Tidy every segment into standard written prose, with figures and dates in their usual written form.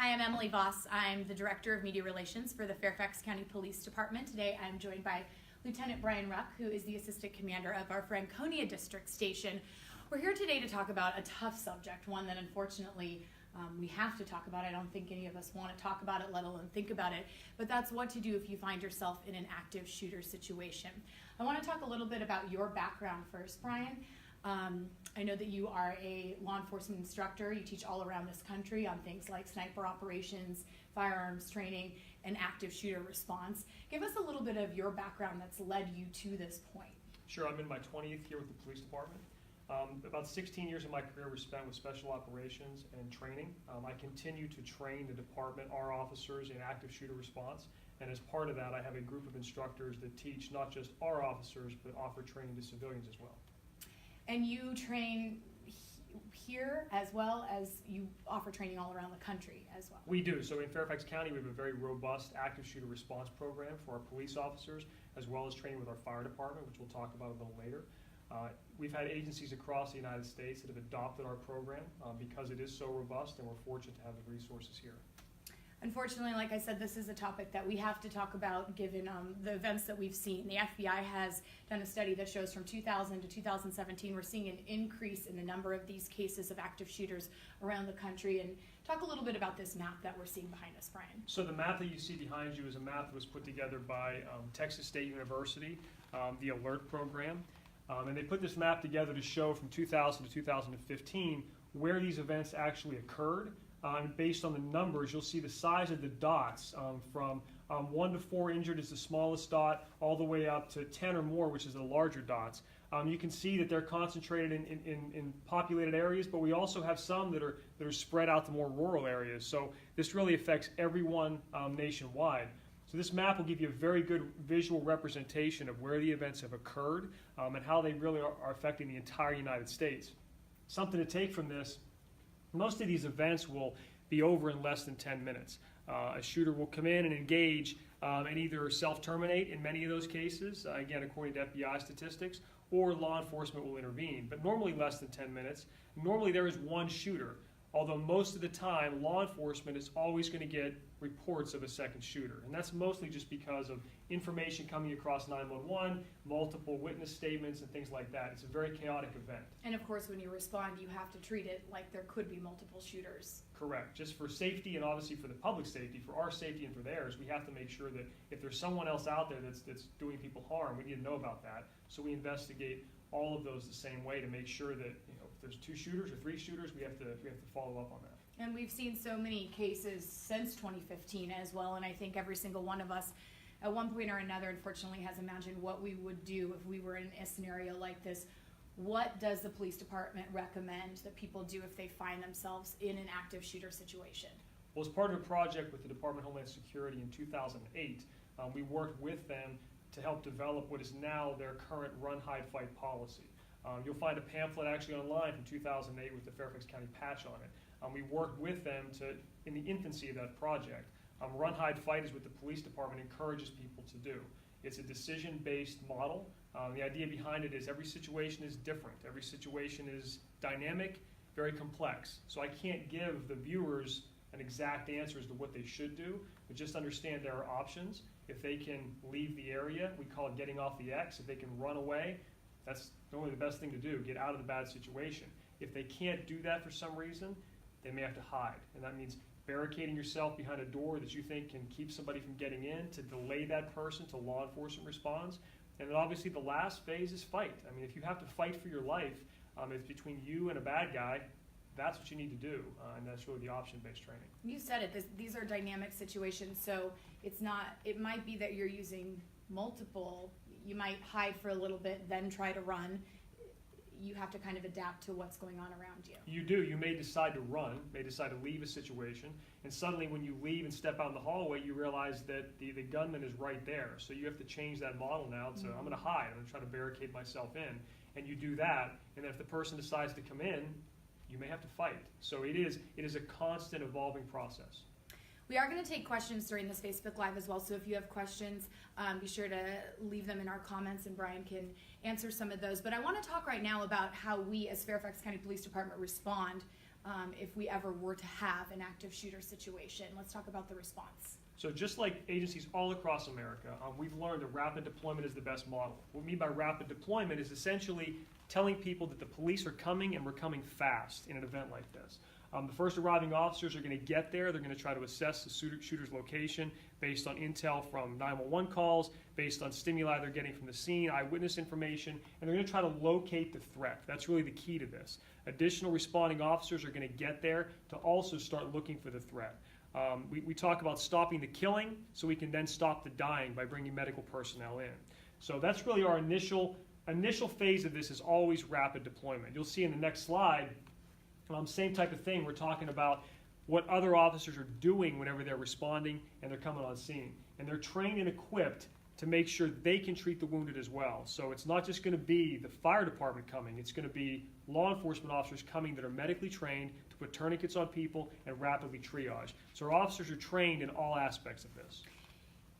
Hi, I'm Emily Voss. I'm the Director of Media Relations for the Fairfax County Police Department. Today I'm joined by Lieutenant Brian Ruck, who is the Assistant Commander of our Franconia District Station. We're here today to talk about a tough subject, one that unfortunately we have to talk about. I don't think any of us want to talk about it, let alone think about it, but that's what to do if you find yourself in an active shooter situation. I want to talk a little bit about your background first, Brian. I know that you are a law enforcement instructor. You teach all around this country on things like sniper operations, firearms training, and active shooter response. Give us a little bit of your background that's led you to this point. Sure, I'm in my 20th year with the police department. About 16 years of my career was spent with special operations and training. I continue to train the department, our officers, in active shooter response. And as part of that, I have a group of instructors that teach not just our officers, but offer training to civilians as well. And you train here as well as you offer training all around the country as well? We do. So in Fairfax County, we have a very robust active shooter response program for our police officers, as well as training with our fire department, which we'll talk about a little later. We've had agencies across the United States that have adopted our program because it is so robust, and we're fortunate to have the resources here. Unfortunately, like I said, this is a topic that we have to talk about given the events that we've seen. The FBI has done a study that shows from 2000 to 2017, we're seeing an increase in the number of these cases of active shooters around the country. And talk a little bit about this map that we're seeing behind us, Brian. So the map that you see behind you is a map that was put together by Texas State University, the ALERT program. And they put this map together to show from 2000 to 2015 where these events actually occurred. Based on the numbers, you'll see the size of the dots from 1 to 4 injured is the smallest dot, all the way up to 10 or more, which is the larger dots. You can see that they're concentrated in populated areas, but we also have some that are spread out to more rural areas. So this really affects everyone nationwide. So this map will give you a very good visual representation of where the events have occurred and how they really are affecting the entire United States. Something to take from this: most of these events will be over in less than 10 minutes. A shooter will come in and engage and either self-terminate in many of those cases, again, according to FBI statistics, or law enforcement will intervene, but normally less than 10 minutes. Normally there is one shooter, although most of the time law enforcement is always going to get reports of a second shooter. And that's mostly just because of information coming across 911, multiple witness statements, and things like that. It's a very chaotic event. And of course, when you respond, you have to treat it like there could be multiple shooters. Correct. Just for safety and obviously for the public safety, for our safety and for theirs, we have to make sure that if there's someone else out there that's doing people harm, we need to know about that. So we investigate all of those the same way to make sure that, you know, if there's 2 shooters or 3 shooters, we have to follow up on that. And we've seen so many cases since 2015 as well, and I think every single one of us at one point or another unfortunately has imagined what we would do if we were in a scenario like this. What does the police department recommend that people do if they find themselves in an active shooter situation? Well, as part of a project with the Department of Homeland Security in 2008, we worked with them to help develop what is now their current run, hide, fight policy. You'll find a pamphlet actually online from 2008 with the Fairfax County patch on it. We worked with them in the infancy of that project. Run, hide, fight is what the police department encourages people to do. It's a decision-based model. The idea behind it is every situation is different. Every situation is dynamic, very complex. So I can't give the viewers an exact answer as to what they should do, but just understand there are options. If they can leave the area, we call it getting off the X. If they can run away, that's normally the best thing to do, get out of the bad situation. If they can't do that for some reason, they may have to hide. And that means barricading yourself behind a door that you think can keep somebody from getting in to delay that person till law enforcement responds. And then obviously the last phase is fight. I mean, if you have to fight for your life, it's between you and a bad guy, that's what you need to do. And that's really the option-based training. You said it, these are dynamic situations, so it might be that you're using multiple, you might hide for a little bit, then try to run. You have to kind of adapt to what's going on around you. You do. You may decide to run, may decide to leave a situation, and suddenly when you leave and step out in the hallway, you realize that the gunman is right there. So you have to change that model now to, I'm going to hide, I'm going to try to barricade myself in. And you do that, and then if the person decides to come in, you may have to fight. So it is a constant evolving process. We are going to take questions during this Facebook Live as well, so if you have questions, be sure to leave them in our comments and Brian can answer some of those. But I want to talk right now about how we as Fairfax County Police Department respond if we ever were to have an active shooter situation. Let's talk about the response. So just like agencies all across America, we've learned that rapid deployment is the best model. What we mean by rapid deployment is essentially telling people that the police are coming and we're coming fast in an event like this. The first arriving officers are going to get there. They're going to try to assess the shooter's location based on intel from 911 calls, based on stimuli they're getting from the scene, eyewitness information, and they're going to try to locate the threat. That's really the key to this. Additional responding officers are going to get there to also start looking for the threat. We talk about stopping the killing so we can then stop the dying by bringing medical personnel in. So that's really our initial phase of this is always rapid deployment. You'll see in the next slide, same type of thing. We're talking about what other officers are doing whenever they're responding and they're coming on scene. And they're trained and equipped to make sure they can treat the wounded as well. So it's not just going to be the fire department coming. It's going to be law enforcement officers coming that are medically trained to put tourniquets on people and rapidly triage. So our officers are trained in all aspects of this.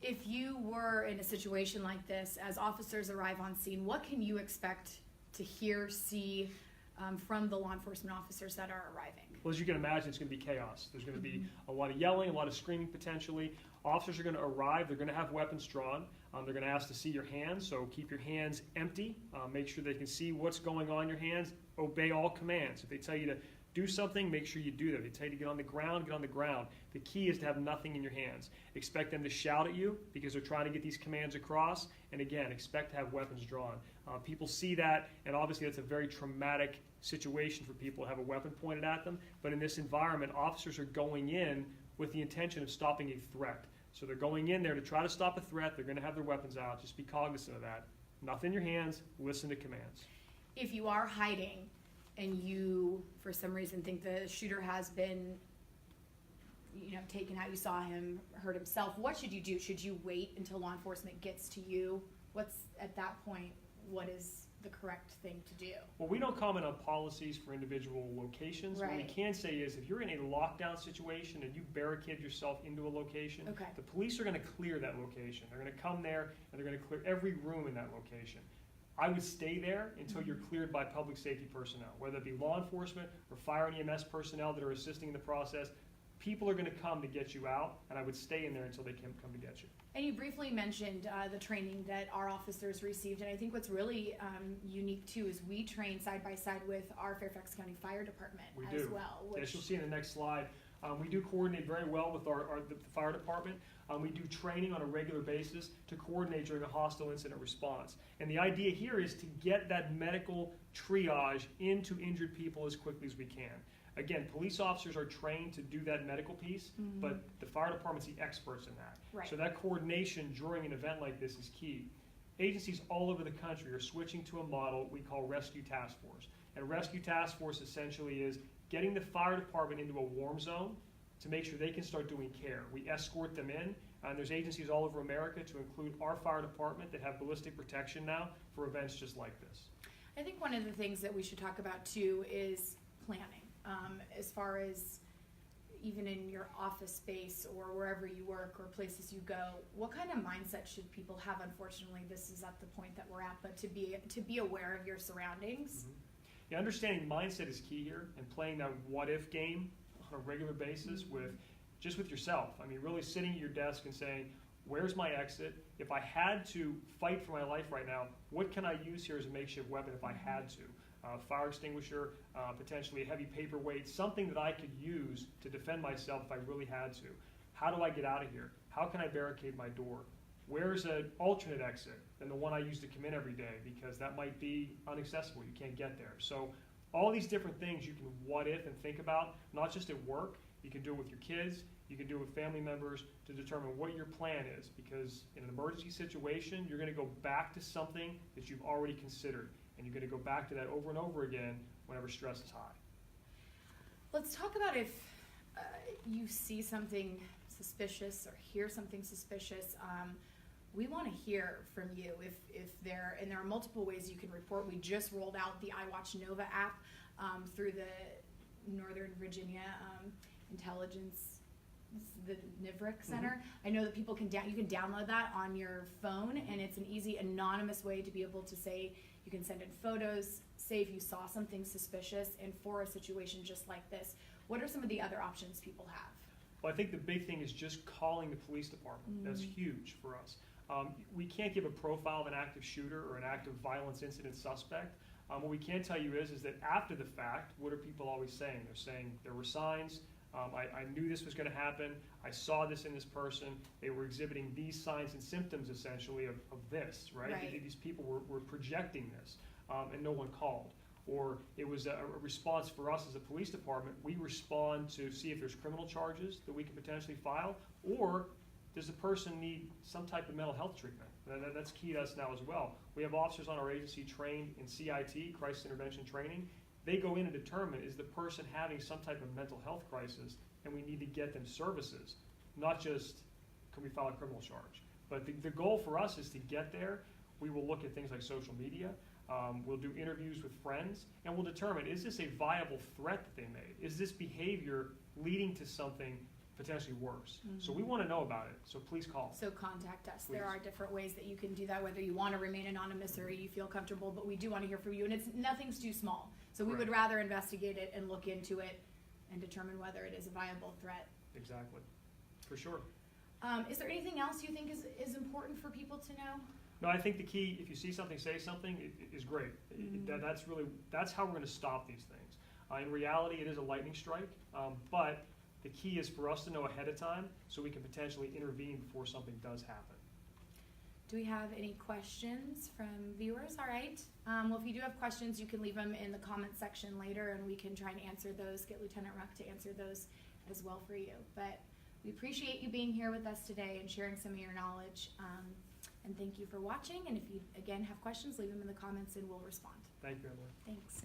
If you were in a situation like this, as officers arrive on scene, what can you expect to hear, see from the law enforcement officers that are arriving? Well, as you can imagine, it's going to be chaos. There's going to be a lot of yelling, a lot of screaming potentially. Officers are going to arrive. They're going to have weapons drawn. They're going to ask to see your hands, so keep your hands empty. Make sure they can see what's going on in your hands. Obey all commands. If they tell you to do something, make sure you do that. If they tell you to get on the ground, get on the ground. The key is to have nothing in your hands. Expect them to shout at you because they're trying to get these commands across. And again, expect to have weapons drawn. People see that, and obviously that's a very traumatic situation for people to have a weapon pointed at them. But in this environment, officers are going in with the intention of stopping a threat. So they're going in there to try to stop a threat. They're going to have their weapons out. Just be cognizant of that. Nothing in your hands. Listen to commands. If you are hiding and you, for some reason, think the shooter has been taken out, you saw him hurt himself, what should you do? Should you wait until law enforcement gets to you? At that point, what is the correct thing to do? Well, we don't comment on policies for individual locations. Right. What we can say is if you're in a lockdown situation and you barricade yourself into a location, okay, the police are going to clear that location. They're going to come there and they're going to clear every room in that location. I would stay there until you're cleared by public safety personnel, whether it be law enforcement or fire and EMS personnel that are assisting in the process. People are going to come to get you out, and I would stay in there until they can come to get you. And you briefly mentioned the training that our officers received, and I think what's really unique too is we train side by side with our Fairfax County Fire Department as well. Yes, you'll see in the next slide. We do coordinate very well with the fire department. We do training on a regular basis to coordinate during a hostile incident response. And the idea here is to get that medical triage into injured people as quickly as we can. Again, police officers are trained to do that medical piece, but the fire department's the experts in that. Right. So that coordination during an event like this is key. Agencies all over the country are switching to a model we call Rescue Task Force. And Rescue Task Force essentially is getting the fire department into a warm zone to make sure they can start doing care. We escort them in, and there's agencies all over America, to include our fire department, that have ballistic protection now for events just like this. I think one of the things that we should talk about too is planning. As far as even in your office space or wherever you work or places you go, what kind of mindset should people have? Unfortunately, this is at the point that we're at, but to be aware of your surroundings. Yeah, understanding mindset is key here, and playing that what-if game on a regular basis with yourself. I mean, really sitting at your desk and saying, where's my exit? If I had to fight for my life right now, what can I use here as a makeshift weapon if I had to? Fire extinguisher, potentially a heavy paperweight, something that I could use to defend myself if I really had to. How do I get out of here? How can I barricade my door? Where's an alternate exit than the one I use to come in every day, because that might be inaccessible, you can't get there. So all these different things you can what if and think about, not just at work. You can do it with your kids, you can do it with family members, to determine what your plan is, because in an emergency situation, you're going to go back to something that you've already considered. And you're going to go back to that over and over again whenever stress is high. Let's talk about if you see something suspicious or hear something suspicious. We want to hear from you. And there are multiple ways you can report. We just rolled out the iWatch Nova app through the Northern Virginia Intelligence, the NIVRIC Center. I know that people you can download that on your phone, and it's an easy, anonymous way to be able to say. You can send in photos, say if you saw something suspicious and for a situation just like this, what are some of the other options people have? Well, I think the big thing is just calling the police department. That's huge for us. We can't give a profile of an active shooter or an active violence incident suspect. What we can tell you is that after the fact, what are people always saying? They're saying there were signs. I knew this was going to happen. I saw this in this person. They were exhibiting these signs and symptoms, essentially, of this, right? These people were projecting this, and no one called. Or it was a response for us as a police department. We respond to see if there's criminal charges that we can potentially file, or does the person need some type of mental health treatment? That's key to us now as well. We have officers on our agency trained in CIT, crisis intervention training. They go in and determine, is the person having some type of mental health crisis, and we need to get them services, not just can we file a criminal charge. But the goal for us is to get there. We will look at things like social media. We'll do interviews with friends, and we'll determine, is this a viable threat that they made? Is this behavior leading to something potentially worse? So we want to know about it, so please call. So contact us. Please. There are different ways that you can do that, whether you want to remain anonymous or you feel comfortable, but we do want to hear from you, and nothing's too small. So we would rather investigate it and look into it and determine whether it is a viable threat. Exactly, for sure. Is there anything else you think is important for people to know? No, I think the key, if you see something, say something, is great. That's how we're going to stop these things. In reality, it is a lightning strike, but the key is for us to know ahead of time so we can potentially intervene before something does happen. Do we have any questions from viewers? All right. Well, if you do have questions, you can leave them in the comments section later, and we can try and answer those, get Lieutenant Ruck to answer those as well for you. But we appreciate you being here with us today and sharing some of your knowledge. And thank you for watching. And if you, again, have questions, leave them in the comments and we'll respond. Thank you, Emily. Thanks.